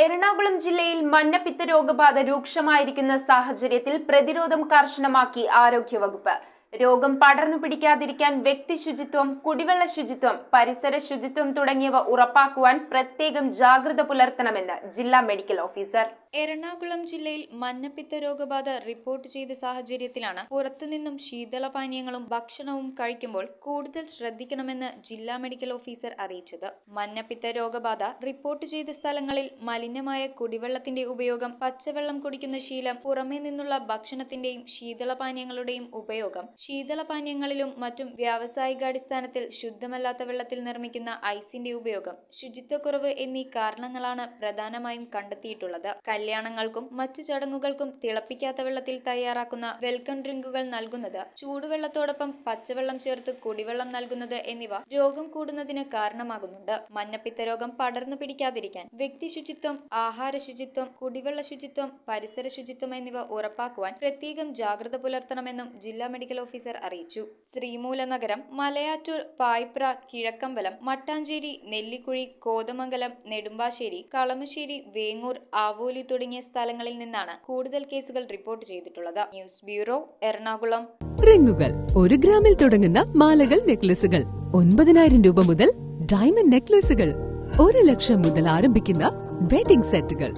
എറണാകുളം ജില്ലയിൽ മഞ്ഞപ്പിത്ത രോഗബാധ രൂക്ഷമായിരിക്കുന്ന സാഹചര്യത്തിൽ പ്രതിരോധം കർശനമാക്കി ആരോഗ്യവകുപ്പ്. രോഗം പടർന്നു പിടിക്കാതിരിക്കാൻ വ്യക്തി ശുചിത്വം, കുടിവെള്ള ശുചിത്വം, പരിസര ശുചിത്വം തുടങ്ങിയവ ഉറപ്പാക്കുവാൻ പ്രത്യേകം ജാഗ്രത പുലർത്തണമെന്ന് ജില്ലാ മെഡിക്കൽ ഓഫീസർ. എറണാകുളം ജില്ലയിൽ മഞ്ഞപ്പിത്ത രോഗബാധ റിപ്പോർട്ട് ചെയ്ത സാഹചര്യത്തിലാണ് പുറത്തുനിന്നും ശീതളപാനീയങ്ങളും ഭക്ഷണവും കഴിക്കുമ്പോൾ കൂടുതൽ ശ്രദ്ധിക്കണമെന്ന് ജില്ലാ മെഡിക്കൽ ഓഫീസർ അറിയിച്ചത്. മഞ്ഞപ്പിത്ത രോഗബാധ റിപ്പോർട്ട് ചെയ്ത സ്ഥലങ്ങളിൽ മലിനമായ കുടിവെള്ളത്തിന്റെ ഉപയോഗം, പച്ചവെള്ളം കുടിക്കുന്ന ശീലം, പുറമേ നിന്നുള്ള ഭക്ഷണത്തിന്റെയും ശീതളപാനീയങ്ങളുടെയും ഉപയോഗം, ശീതളപാനീയങ്ങളിലും മറ്റും വ്യാവസായികാടിസ്ഥാനത്തിൽ ശുദ്ധമല്ലാത്ത വെള്ളത്തിൽ നിർമ്മിക്കുന്ന ഐസിന്റെ ഉപയോഗം, ശുചിത്വക്കുറവ് എന്നീ കാരണങ്ങളാണ് പ്രധാനമായും കണ്ടെത്തിയിട്ടുള്ളത്. കല്യാണങ്ങൾക്കും മറ്റു ചടങ്ങുകൾക്കും തിളപ്പിക്കാത്ത വെള്ളത്തിൽ തയ്യാറാക്കുന്ന വെൽക്കം ഡ്രിങ്കുകൾ നൽകുന്നത്, ചൂടുവെള്ളത്തോടൊപ്പം പച്ചവെള്ളം ചേർത്ത് കുടിവെള്ളം നൽകുന്നത് എന്നിവ രോഗം കൂടുന്നതിന് കാരണമാകുന്നുണ്ട്. മഞ്ഞപ്പിത്ത രോഗം പടർന്നു പിടിക്കാതിരിക്കാൻ വ്യക്തി ശുചിത്വം, ആഹാര ശുചിത്വം, കുടിവെള്ള ശുചിത്വം, പരിസര ശുചിത്വം എന്നിവ ഉറപ്പാക്കുവാൻ പ്രത്യേകം ജാഗ്രത പുലർത്തണമെന്നും ജില്ലാ മെഡിക്കൽ ഓഫീസർ അറിയിച്ചു. ശ്രീമൂലനഗരം, മലയാറ്റൂർ, പായിപ്ര, കിഴക്കമ്പലം, മട്ടാഞ്ചേരി, നെല്ലിക്കുഴി, കോതമംഗലം, നെടുമ്പാശ്ശേരി, കളമശ്ശേരി, വേങ്ങൂർ, ആവോലി തുടങ്ങിയ സ്ഥലങ്ങളിൽ നിന്നാണ് കൂടുതൽ കേസുകൾ റിപ്പോർട്ട് ചെയ്തിട്ടുള്ളത്. News bureau, Ernakulam. റിങ്ങുകൾ 1 ഗ്രാമിൽ തുടങ്ങുന്ന മാലകൾ, നെക്ലസുകൾ 9,000 രൂപ മുതൽ ഡയമണ്ട് നെക്ലസുകൾ 1 ലക്ഷം മുതൽ ആരംഭിക്കുന്ന വെഡിംഗ് സെറ്റുകൾ,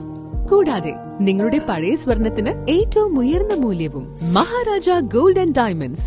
കൂടാതെ നിങ്ങളുടെ പഴയ സ്വർണത്തിന് ഏറ്റവും ഉയർന്ന മൂല്യവും. Maharaja gold and diamonds